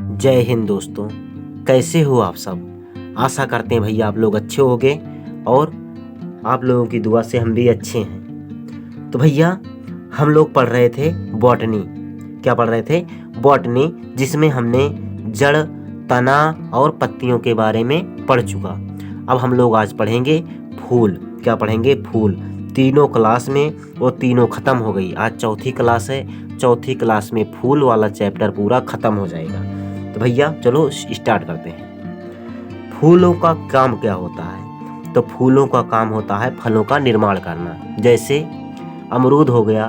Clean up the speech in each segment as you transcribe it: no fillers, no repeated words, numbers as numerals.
जय हिंद दोस्तों, कैसे हो आप सब। आशा करते हैं भैया आप लोग अच्छे होंगे और आप लोगों की दुआ से हम भी अच्छे हैं। तो भैया हम लोग पढ़ रहे थे बॉटनी। क्या पढ़ रहे थे? बॉटनी, जिसमें हमने जड़, तना और पत्तियों के बारे में पढ़ चुका। अब हम लोग आज पढ़ेंगे फूल। क्या पढ़ेंगे? फूल। तीनों क्लास में वो तीनों ख़त्म हो गई। आज चौथी क्लास है। चौथी क्लास में फूल वाला चैप्टर पूरा ख़त्म हो जाएगा। तो भैया चलो स्टार्ट करते हैं। फूलों का काम क्या होता है? तो फूलों का काम होता है फलों का निर्माण करना। जैसे अमरूद हो गया,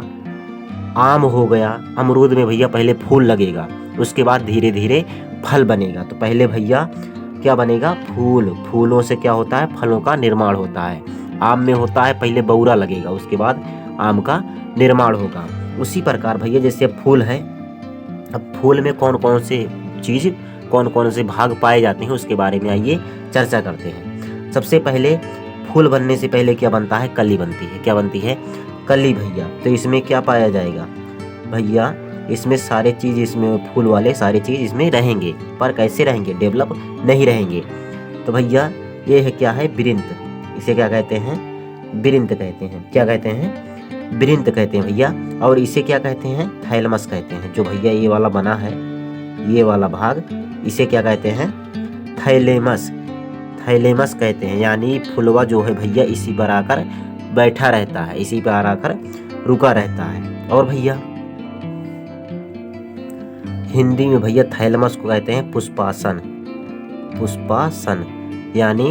आम हो गया। अमरूद में भैया पहले फूल लगेगा, उसके बाद धीरे धीरे फल बनेगा। तो पहले भैया क्या बनेगा? फूल। फूलों से क्या होता है? फलों का निर्माण होता है। आम में होता है पहले बौरा लगेगा, उसके बाद आम का निर्माण होगा। उसी प्रकार भैया जैसे फूल है, अब फूल में कौन कौन से चीज़, कौन कौन से भाग पाए जाते हैं उसके बारे में आइए चर्चा करते हैं। सबसे पहले फूल बनने से पहले क्या बनता है? कली बनती है। क्या बनती है? कली भैया। तो इसमें क्या पाया जाएगा भैया? इसमें सारे चीज़, इसमें फूल वाले सारे चीज़ इसमें रहेंगे, पर कैसे रहेंगे? डेवलप नहीं रहेंगे। तो भैया ये है क्या है? वृंत। इसे क्या कहते हैं? वृंत कहते हैं। क्या कहते हैं? वृंत कहते हैं भैया। और इसे क्या कहते हैं? थैलमस कहते हैं। जो भैया ये वाला बना है, ये वाला भाग, इसे क्या कहते हैं? थैलेमस। थैलेमस कहते हैं। यानी फुलवा जो है भैया इसी पर आकर बैठा रहता है, इसी पर आकर रुका रहता है। और भैया हिंदी में भैया थैलेमस को कहते हैं पुष्पासन। पुष्पासन यानी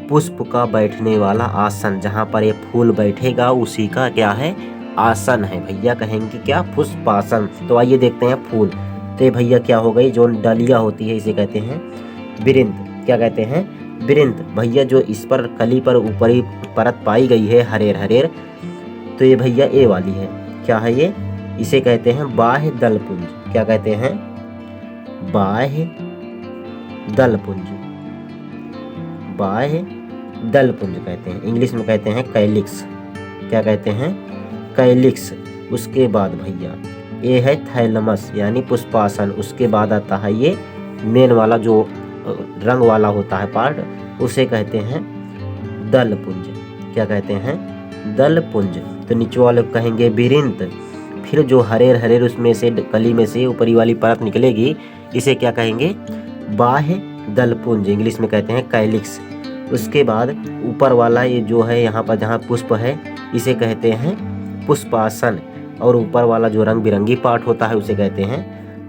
पुष्प का बैठने वाला आसन। जहाँ पर ये फूल बैठेगा उसी का क्या है? आसन है। भैया कहेंगे क्या? पुष्पासन। तो आइए देखते हैं फूल। तो ये भैया क्या हो गई? जो डलिया होती है इसे कहते हैं वृंत। क्या कहते हैं? वृंत। भैया जो इस पर कली पर ऊपरी परत पाई गई है हरेर हरेर, तो ये भैया ए वाली है। क्या है ये? इसे कहते हैं बाह्य दलपुंज। क्या कहते हैं? बाह्य दलपुंज। बाह्य दलपुंज कहते हैं। इंग्लिश में कहते हैं कैलिक्स। क्या कहते हैं? कैलिक्स। उसके बाद भैया ये है थैलमस यानी पुष्पासन। उसके बाद आता है ये मेन वाला जो रंग वाला होता है पार्ट, उसे कहते हैं दलपुंज। क्या कहते हैं? दलपुंज। तो नीचे वाले कहेंगे वृंत। फिर जो हरेर हरेर उसमें से कली में से ऊपरी वाली परत निकलेगी, इसे क्या कहेंगे? बाह्य दलपुंज। इंग्लिश में कहते हैं कैलिक्स। उसके बाद ऊपर वाला ये जो है यहाँ पर जहाँ पुष्प है, इसे कहते हैं पुष्पासन। और ऊपर वाला जो रंग बिरंगी पार्ट होता है उसे कहते हैं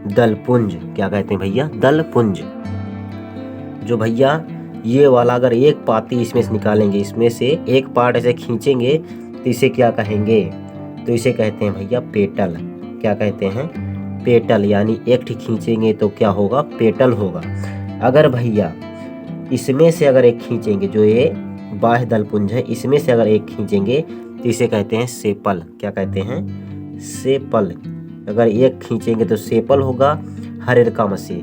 दलपुंज। क्या कहते हैं भैया? दलपुंज। जो भैया ये वाला अगर एक पाती इसमें से निकालेंगे, इसमें से एक पार्ट ऐसे खींचेंगे, तो इसे क्या कहेंगे? तो इसे कहते हैं भैया पेटल। क्या कहते हैं? पेटल। यानी एक ठीक खींचेंगे तो क्या होगा? पेटल होगा। अगर भैया इसमें से अगर एक खींचेंगे, जो ये बाह्य दलपुंज है, इसमें से अगर एक खींचेंगे तो इसे कहते हैं सेपल। क्या कहते हैं? सेपल। अगर एक खींचेंगे तो सेपल होगा। हरेर का में से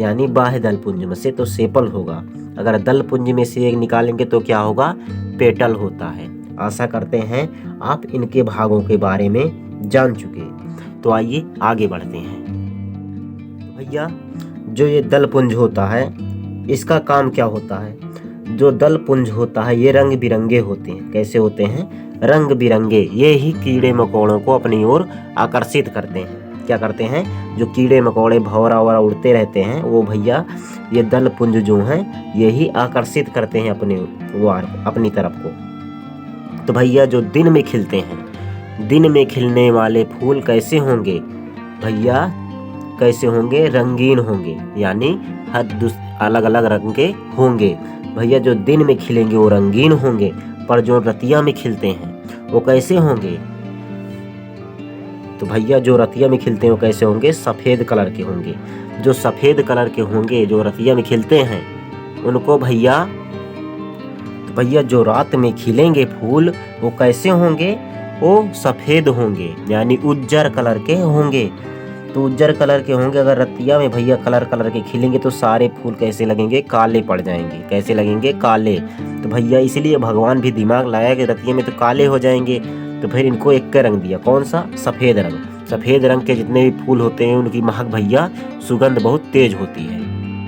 यानी बाह्य दलपुंज में से तो सेपल होगा। अगर दलपुंज में से एक निकालेंगे तो क्या होगा? पेटल होता है। आशा करते हैं आप इनके भागों के बारे में जान चुके। तो आइए आगे बढ़ते हैं। तो भैया जो ये दलपुंज होता है, इसका काम क्या होता है? जो दलपुंज होता है ये रंग बिरंगे होते हैं। कैसे होते हैं? रंग बिरंगे। ये ही कीड़े मकोड़ों को अपनी ओर आकर्षित करते हैं। क्या करते हैं? जो कीड़े मकोड़े भौरा वौरा उड़ते रहते हैं, वो भैया ये दलपुंज जो हैं यही आकर्षित करते हैं अपनी तरफ को। तो भैया जो दिन में खिलते हैं, दिन में खिलने वाले फूल कैसे होंगे भैया? कैसे होंगे? रंगीन होंगे। यानी हर अलग अलग रंग के होंगे। भैया जो दिन में खिलेंगे वो रंगीन होंगे, पर जो रतिया में खिलते हैं वो कैसे होंगे? तो भैया जो रतिया में खिलते हैं वो कैसे होंगे? सफ़ेद कलर के होंगे। जो सफ़ेद कलर के होंगे जो रतिया में खिलते हैं उनको भैया, तो भैया जो रात में खिलेंगे फूल वो कैसे होंगे? वो सफ़ेद होंगे, यानी उज्जर कलर के होंगे। तो उज्जर कलर के होंगे। अगर रतिया में भैया कलर के खिलेंगे तो सारे फूल कैसे लगेंगे? काले पड़ जाएंगे। कैसे लगेंगे? काले। तो भैया इसलिए भगवान भी दिमाग लाया कि रतिया में तो काले हो जाएंगे, तो फिर इनको एक का रंग दिया। कौन सा? सफ़ेद रंग। सफ़ेद रंग के जितने भी फूल होते हैं उनकी महक भैया सुगंध बहुत तेज होती है।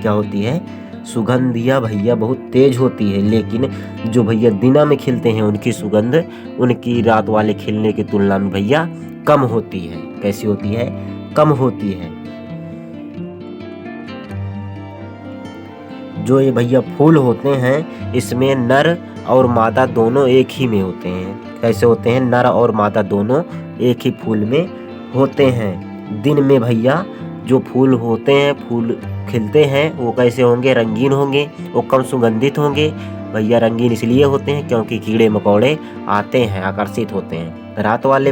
क्या होती है? सुगंधिया भैया बहुत तेज होती है, लेकिन जो भैया दिना में खिलते हैं उनकी सुगंध उनकी रात वाले खिलने की तुलना में भैया कम होती है। कैसी होती है? कम होती है। जो ये भैया फूल होते हैं इसमें नर और मादा दोनों एक ही में होते हैं। कैसे होते हैं? नर और मादा दोनों एक ही फूल में होते हैं। दिन में भैया जो फूल होते हैं, फूल खिलते हैं, वो कैसे होंगे? रंगीन होंगे, वो कम सुगंधित होंगे। भैया रंगीन इसलिए होते हैं क्योंकि कीड़े मकोड़े आते हैं, आकर्षित होते हैं। रात वाले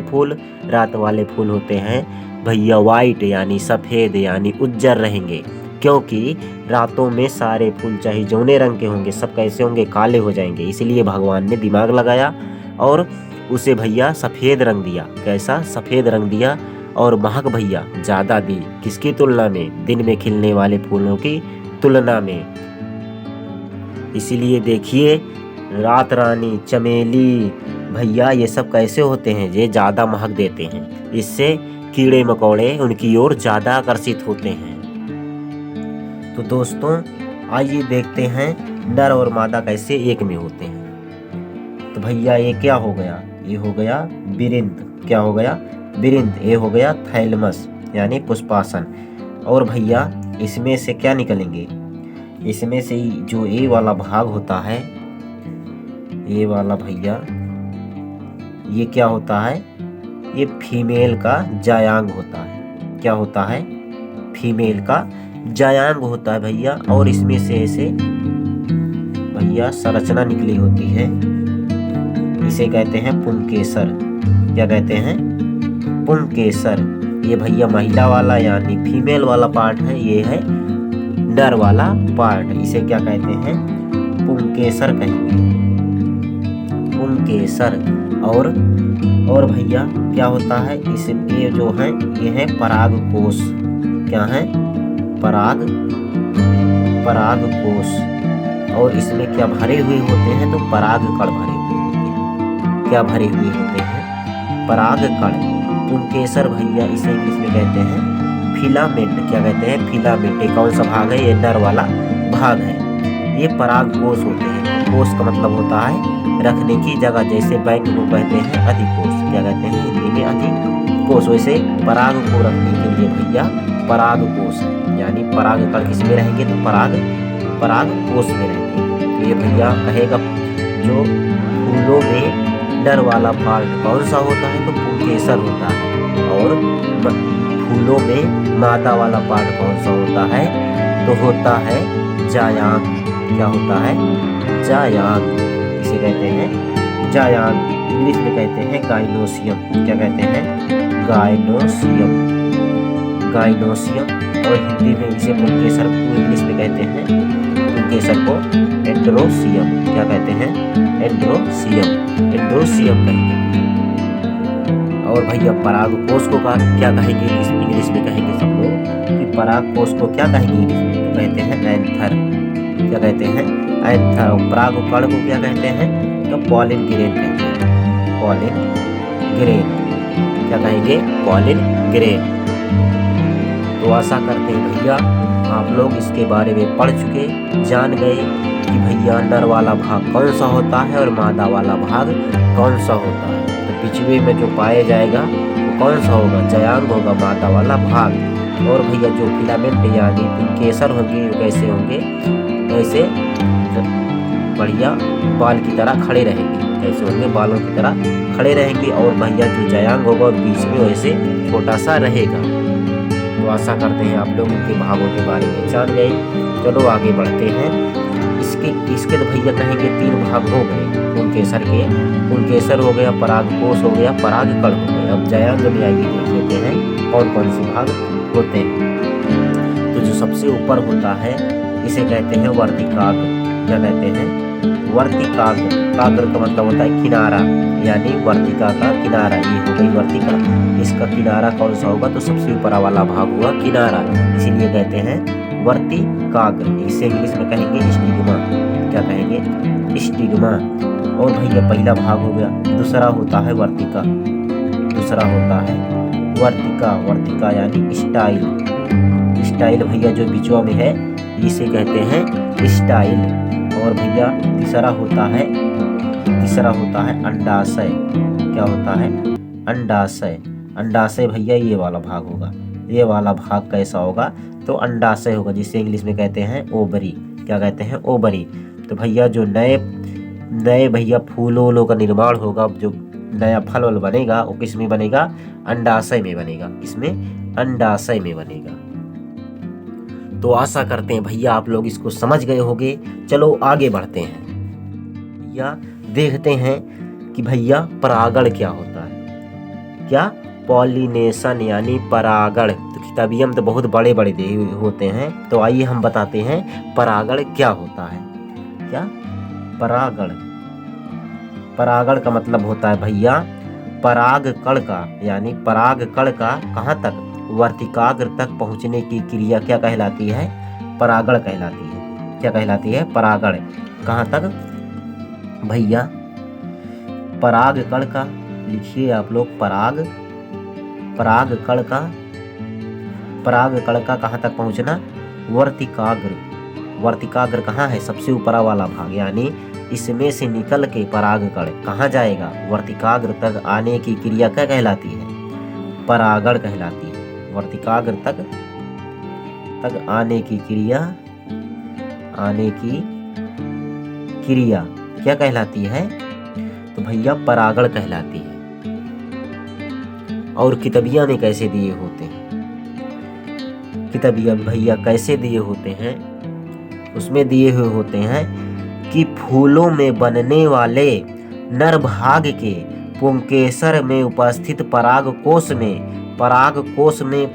फूल होते हैं भैया वाइट यानी सफ़ेद यानी उज्जर रहेंगे, क्योंकि रातों में सारे फूल चाहे जौने रंग के होंगे सब कैसे होंगे? काले हो जाएंगे। इसलिए भगवान ने दिमाग लगाया और उसे भैया सफ़ेद रंग दिया। कैसा? सफ़ेद रंग दिया। और महक भैया ज़्यादा दी। किसकी तुलना में? दिन में खिलने वाले फूलों की तुलना में। इसीलिए देखिए रात रानी, चमेली भैया ये सब कैसे होते हैं? ये ज़्यादा महक देते हैं, इससे कीड़े मकोड़े उनकी ओर ज़्यादा आकर्षित होते हैं। तो दोस्तों आइए देखते हैं नर और मादा कैसे एक में होते हैं। तो भैया ये क्या हो गया? ये हो गया बिरिंद। क्या हो गया? बिरिंद। ये हो गया थैलमस यानी पुष्पासन। और भैया इसमें से क्या निकलेंगे? इसमें से जो ए वाला भाग होता है, ये वाला भैया ये क्या होता है? ये फीमेल का जायांग होता है। क्या होता है? फीमेल का जायांग होता है भैया। और इसमें से ऐसे भैया संरचना निकली होती है, इसे कहते हैं पुंकेसर। क्या कहते हैं? पुंकेसर। ये भैया महिला वाला यानी फीमेल वाला पार्ट है, ये है नर वाला पार्ट। इसे क्या कहते हैं? पुंकेसर कहेंगे, पुंकेसर। और भैया क्या होता है? इस ये जो है ये है परागकोश। क्या है? परागकोश। और इसमें क्या भरे हुए होते हैं? तो परागकण भरे हुए होते हैं। क्या भरे हुए होते हैं? परागकण। पुंकेसर भैया इसे इंग्लिश में कहते हैं फिलामेंट। क्या कहते हैं? फिलामेंट। ये कौन सा भाग है? ये नर वाला भाग है। ये परागकोश होते हैं। कोश का मतलब होता है रखने की जगह, जैसे बैंक को कहते हैं अधिकोष। क्या कहते हैं हिंदी में? अधिकोष। वैसे पराग को रखने के लिए भैया परागकोश यानी परागकण किसमें रहेंगे? तो परागकोश में रहेंगे। तो ये भैया कहेगा जो फूलों में नर वाला पार्ट कौन सा होता है? तो पुंकेसर होता है। और फूलों में मादा वाला पार्ट कौन सा होता है? तो होता है जायांग। क्या होता है? जायांग। इसे कहते हैं जायांग। इंग्लिश में कहते हैं गाइनोसियम। क्या कहते हैं? गाइनोसियम। और हिंदी में इसे पुंकेसर को इंग्लिश में कहते हैं पुंकेसर को एंड्रोसियम। क्या कहते हैं? एंड्रोसियम कहेंगे। और भैया परागकोश को क्या कहेंगे इंग्लिश में? कहेंगे सब लोग कि परागकोश को क्या कहेंगे इंग्लिश में? तो कहते हैं एंथर। क्या कहते हैं? एंथर। और परागकण को क्या कहते हैं? तो पॉलिन ग्रेन कहते हैं। Pollen grain. क्या कहेंगे? Pollen grain. तो आशा करते हैं भैया आप लोग इसके बारे में पढ़ चुके, जान गए कि भैया नर वाला भाग कौन सा होता है और मादा वाला भाग कौन सा होता है। तो पिछवे में जो पाया जाएगा वो कौन सा होगा? जायांग होगा, मादा वाला भाग। और भैया जो फिलामेंट यानी पुंकेसर होंगे वो कैसे होंगे? ऐसे बढ़िया बाल की तरह खड़े रहेंगे। कैसे होंगे? बालों की तरह खड़े रहेंगे। और भैया जो जायांग होगा बीच में वैसे छोटा सा रहेगा। तो आशा करते हैं आप लोग इनके भागों के बारे में जान गए। चलो आगे बढ़ते हैं। इसके तो भैया कहेंगे 3 भाग हो गए पुंकेसर के। पुंकेसर हो गया, परागकोश हो गया, परागकण हो गया। अब जायांग में आइए देख लेते हैं कौन कौन से भाग होते हैं। तो जो सबसे ऊपर होता है इसे कहते हैं वर्तिकाग्र। क्या कहते हैं? वर्तिकाग्र। काग्र का मतलब होता है किनारा, यानी वर्तिका का किनारा। ये हो गई वर्तिका। इसका किनारा कौन सा होगा? तो सबसे ऊपर वाला भाग हुआ किनारा, इसीलिए कहते हैं वर्तिकाग्र। इसे इंग्लिश में कहेंगे स्टिग्मा। क्या कहेंगे? स्टिग्मा। और भैया पहला भाग हो गया। दूसरा होता है वर्तिका। दूसरा होता है वर्तिका, वर्तिका यानी स्टाइल, स्टाइल भैया जो बीचवा में है इसे कहते हैं स्टाइल। और भैया तीसरा होता है अंडाशय। क्या होता है? अंडाशय। अंडाशय भैया ये वाला भाग होगा, ये वाला भाग कैसा होगा? तो अंडाशय होगा, जिसे इंग्लिश में कहते हैं ओवरी। क्या कहते हैं? ओवरी। तो भैया जो नए भैया फूलों वूलों का निर्माण होगा, जो नया फल वल बनेगा वो किस में बनेगा? अंडाशय में बनेगा। इसमें अंडाशय में बनेगा। तो आशा करते हैं भैया आप लोग इसको समझ गए होंगे। चलो आगे बढ़ते हैं भैया, देखते हैं कि भैया परागण क्या होता है। क्या? पॉलिनेशन यानी परागण। तो किताबियों में तो बहुत बड़े बड़े दे होते हैं, तो आइए हम बताते हैं परागण क्या होता है। क्या? परागण। परागण का मतलब होता है भैया पराग कण का, यानी पराग कण का कहाँ तक? वर्तिकाग्र तक पहुँचने की क्रिया क्या कहलाती है? परागण कहलाती है। क्या कहलाती है? परागण। कहाँ तक भैया? पराग कण का, लिखिए आप लोग, पराग कण का कहाँ तक पहुँचना? वर्तिकाग्र। वर्तिकाग्र कहाँ है? सबसे ऊपर वाला भाग, यानी इसमें से निकल के पराग कण कहाँ जाएगा? वर्तिकाग्र तक आने की क्रिया क्या कहलाती है? परागण कहलाती है। वर्तिकाग्र तक आने की क्रिया क्या कहलाती है? तो भैया परागण कहलाती है। और किताबिया में कैसे दिए होते हैं? किताबिया भैया कैसे दिए होते हैं? उसमें दिए हुए होते हैं कि फूलों में बनने वाले नर भाग के पुंकेसर में उपस्थित परागकोश में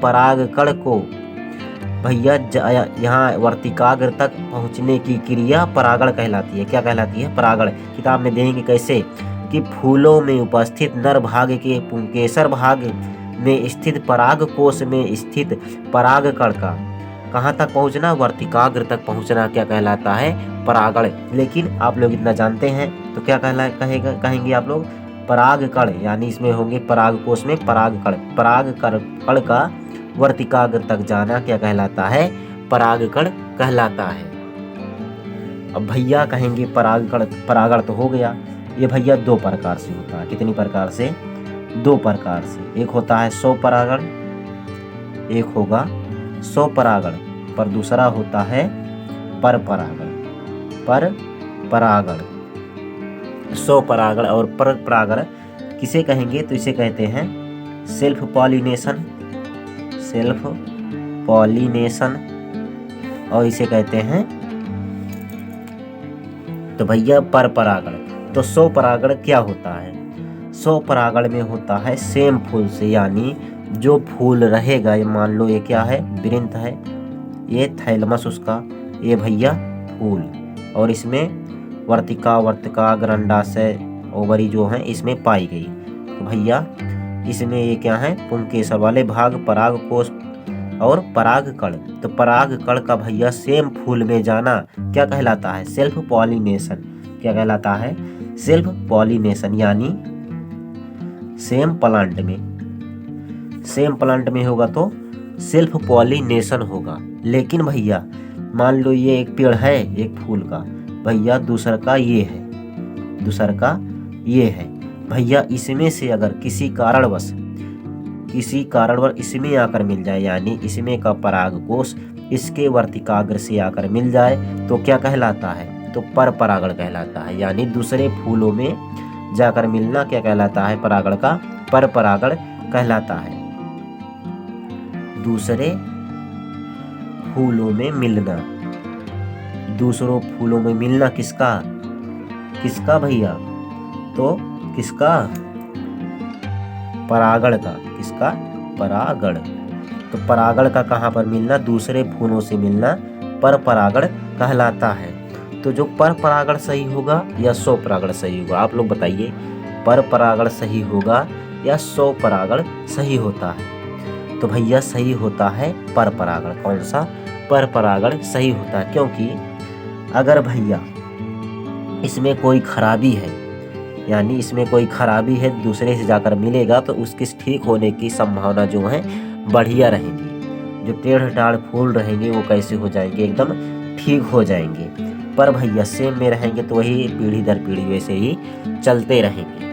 परागकण को भैया यहाँ वर्तिकाग्र तक पहुँचने की क्रिया परागण कहलाती है। क्या कहलाती है? परागण। किताब में देंगे कैसे कि फूलों में उपस्थित नर भाग के पुंकेसर भाग में स्थित परागकोश में स्थित परागकण का कहाँ तक पहुँचना? वर्तिकाग्र तक पहुँचना क्या कहलाता है? परागण। लेकिन आप लोग इतना जानते हैं तो क्या कहेंगे आप लोग? परागकण, यानी इसमें होंगे परागकोश में परागकण। परागकण का वर्तिकाग्र तक जाना क्या कहलाता है? परागकण कहलाता है। अब भैया कहेंगे परागण तो हो गया। ये भैया दो प्रकार से होता है। कितनी प्रकार से? दो प्रकार से। एक होता है स्वपरागण, एक होगा स्वपरागण, पर दूसरा होता है परपरागण। परपरागण, स्वपरागण और परपरागण किसे कहेंगे? तो इसे कहते हैं सेल्फ पॉलिनेशन, और इसे कहते हैं तो भैया परपरागण। तो स्वपरागण क्या होता है? स्वपरागण में होता है सेम फूल से, यानी जो फूल रहेगा, ये मान लो ये क्या है? वृंत है, ये थैलमस उसका, ये भैया फूल, और इसमें वर्तिकाग्र अंडाशय ओवरी जो है इसमें पाई गई। तो भैया इसमें ये क्या है? पुंकेसर वाले भाग परागकोश और परागकण। तो परागकण का भैया सेम फूल में जाना क्या कहलाता है? Self pollination. क्या कहलाता है? सेल्फ पॉलिनेशन, यानी सेम प्लांट में होगा तो सेल्फ पॉलिनेशन होगा। लेकिन भैया मान लो ये एक पेड़ है, एक फूल का, भैया दूसरा का ये है भैया, इसमें से अगर किसी कारणवश इसमें आकर मिल जाए, यानी इसमें का परागकोश इसके वर्तिकाग्र से आकर मिल जाए तो क्या कहलाता है? तो परपरागण कहलाता है। यानी दूसरे फूलों में जाकर मिलना क्या कहलाता है? परागण का परपरागण कहलाता है। दूसरे फूलों में मिलना, दूसरों फूलों में मिलना किसका भैया? तो किसका? परागण का। किसका? परागण। तो परागण का कहाँ पर मिलना? दूसरे फूलों से मिलना परपरागण कहलाता है। तो जो परपरागण सही होगा या स्वपरागण सही होगा? आप लोग बताइए, परपरागण सही होगा या स्वपरागण सही होता है? तो भैया सही होता है परपरागण। कौन सा? परपरागण सही होता है, क्योंकि अगर भैया इसमें कोई खराबी है, यानी इसमें कोई खराबी है, दूसरे से जाकर मिलेगा तो उसके ठीक होने की संभावना जो है बढ़िया रहेगी। जो टेढ़ टाढ़ फूल रहेंगे वो कैसे हो जाएंगे, एकदम ठीक हो जाएंगे। पर भैया सेम में रहेंगे तो वही पीढ़ी दर पीढ़ी वैसे ही चलते रहेंगे।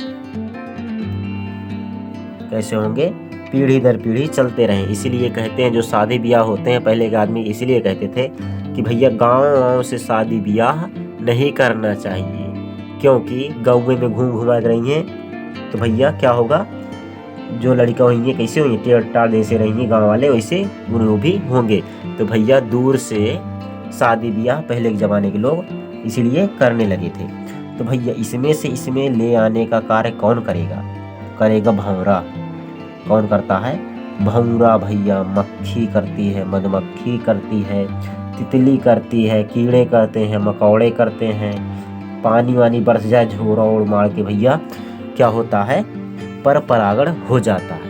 कैसे होंगे, पीढ़ी दर पीढ़ी चलते रहें। इसीलिए कहते हैं जो शादी ब्याह होते हैं, पहले के आदमी इसलिए कहते थे कि भैया गाँव से शादी ब्याह नहीं करना चाहिए, क्योंकि गाँव में घूम घुमा रही हैं तो भैया क्या होगा, जो लड़का होंगे कैसे होंगे, टेढ़ टाढ़ जैसे रहेंगे गाँव वाले वैसे वो भी होंगे। तो भैया दूर से शादी ब्याह पहले के ज़माने के लोग इसीलिए करने लगे थे। तो भैया इसमें से इसमें ले आने का कार्य कौन करेगा, करेगा भंवरा। कौन करता है, भंवरा भैया। मक्खी करती है, मधुमक्खी करती है, तितली करती है, कीड़े करते हैं, मकौड़े करते हैं। पानी वानी बरस जाए झोरा ओढ़ मार के भैया क्या होता है, पर परागण हो जाता है।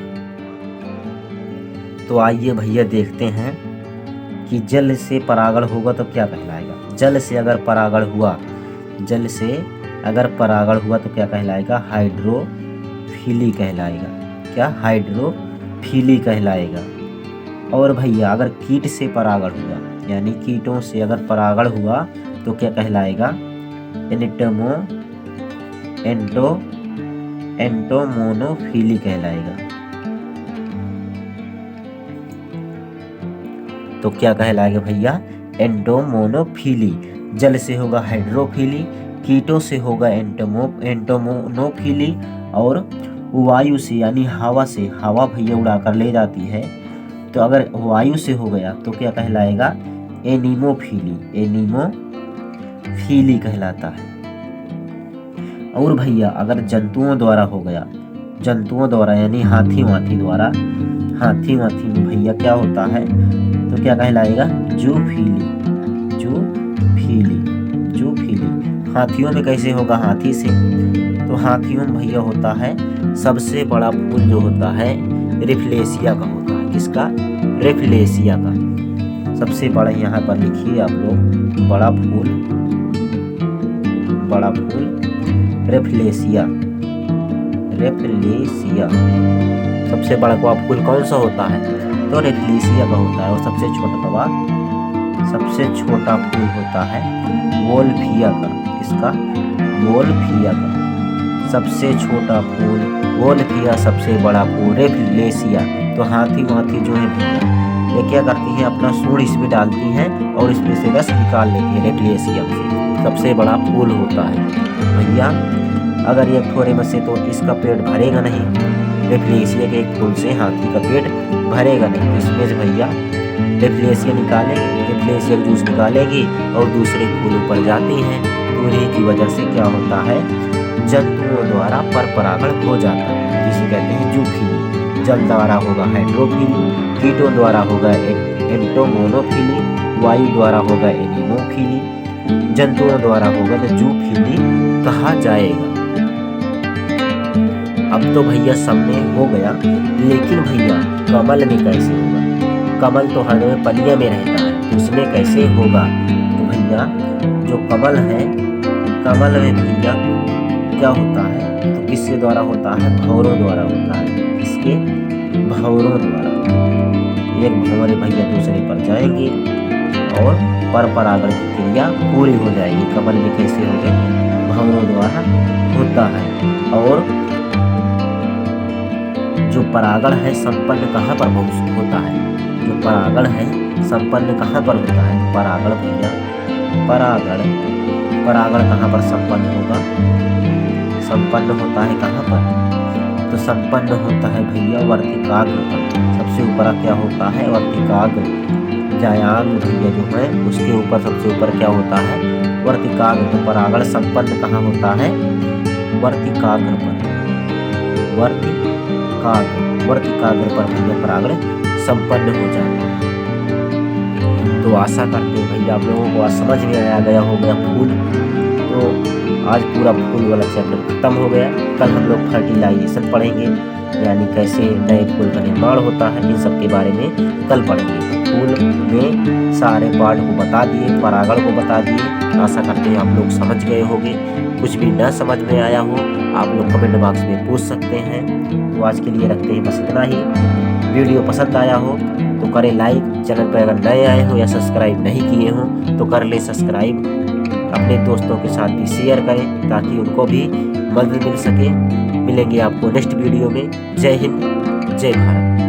तो आइए भैया देखते हैं कि जल से परागण होगा तो क्या कहलाएगा। जल से अगर परागण हुआ, जल से अगर परागण हुआ तो क्या कहलाएगा, हाइड्रोफिली कहलाएगा। क्या, हाइड्रोफिली कहलाएगा। और भैया अगर कीट से परागण हुआ, यानी कीटों से अगर परागण हुआ तो क्या कहलाएगा, एंटोमोनोफिली कहलाएगा। तो क्या कहलाएगा भैया, एंटोमोनोफिली। जल से होगा हाइड्रोफिली, कीटों से होगा एंटोमोनोफिली, और वायु से यानी हवा से, हवा भैया उड़ाकर ले जाती है तो अगर वायु से हो गया तो क्या कहलाएगा, एनीमोफिली। एनीमोफिली कहलाता है। और भैया अगर जंतुओं द्वारा हो गया, जंतुओं द्वारा यानी हाथी वाथी द्वारा, हाथी वाथी में भैया क्या होता है तो क्या कहलाएगा, जूफिली। हाथियों में कैसे होगा, हाथी से। तो हाथियों में भैया होता है सबसे बड़ा फूल जो होता है रेफलेशिया का होता है। किसका, रेफलेशिया का। सबसे बड़ा यहाँ पर लिखिए आप लोग, बड़ा फूल रेफलेशिया। सबसे बड़ा का फूल कौन सा होता है, तो रेफलेशिया का होता है। और सबसे छोटा फूल होता है वोल्फिया का। किसका, वोल्फिया का। सबसे छोटा फूल वोल्फिया, सबसे बड़ा फूल रेफलेशिया। तो हाथी वाथी जो है भैया ये क्या करती है, अपना सूंड इसमें डालती है और इसमें से रस निकाल लेती है रेफलेशिया से। सबसे बड़ा फूल होता है भैया। अगर ये थोड़े में से तो इसका पेट भरेगा नहीं, रेफलेशिया के एक फूल से हाथी का पेट भरेगा नहीं। तो इसमें से भैया रेफलेशिया निकालेगी, रेफलेशिया जूस निकालेगी और दूसरे फूलों पर जाती हैं। तो इन्हीं की वजह से क्या होता है, जंतुओं द्वारा पर परागण हो जाता है, जिसे कहते हैं जूफिली। जल द्वारा होगा हाइड्रोफिली, कीटों द्वारा होगा एंटोमोनोफिली, वायु द्वारा होगा एनीमोफिली, जंतुओं द्वारा होगा तो जूफिली कहा जाएगा। अब तो भैया सब में हो गया, लेकिन भैया कमल में कैसे होगा। कमल तो हर में पलिया में रहता है, तो उसमें कैसे होगा। तो भैया जो कमल है, कमल में भैया क्या होता है, तो किसके द्वारा होता है, भंवरों द्वारा होता है। किसके, भंवरों द्वारा। एक भंवर भैया दूसरे पर जाएंगे और पर परागण की क्रिया पूरी हो जाएगी। कमल में कैसे होगा, भंवरों द्वारा होता है। और जो परागण है संपन्न कहाँ पर होता है, जो परागण है संपन्न कहाँ पर होता है, परागण भैया, परागण कहाँ पर संपन्न होगा, संपन्न होता है कहाँ पर, तो संपन्न होता है भैया वर्तिकाग्र पर। सबसे ऊपर क्या होता है, वर्तिकाग्र। जायांग भैया जो है उसके ऊपर सबसे ऊपर क्या होता है, वर्तिकाग्र। तो परागण संपन्न कहाँ होता है, वर्तिकाग्र पर। वर्तिकाग्र पर भैया परागण संपन्न हो जाता है। तो आशा करते हैं भैया आप लोगों को आज समझ में आ गया होगा फूल। तो आज पूरा फूल वाला चैप्टर खत्म हो गया। कल हम लोग फर्टिलाइजेशन पढ़ेंगे, यानी कैसे नए फूल का निर्माण होता है, इन सब के बारे में कल पढ़ेंगे। फूल में सारे पार्ट को बता दिए, परागण को बता दिए। आशा करते हैं आप लोग समझ गए होंगे। कुछ भी न समझ में आया हो आप लोग कमेंट बॉक्स में पूछ सकते हैं। तो आज के लिए रखते हैं बस इतना ही। वीडियो पसंद आया हो तो करें लाइक, चैनल पर अगर नए आए हो या सब्सक्राइब नहीं किए हो तो कर ले सब्सक्राइब। अपने दोस्तों के साथ भी शेयर करें ताकि उनको भी मदद मिल सके। मिलेंगे आपको नेक्स्ट वीडियो में। जय हिंद, जय भारत।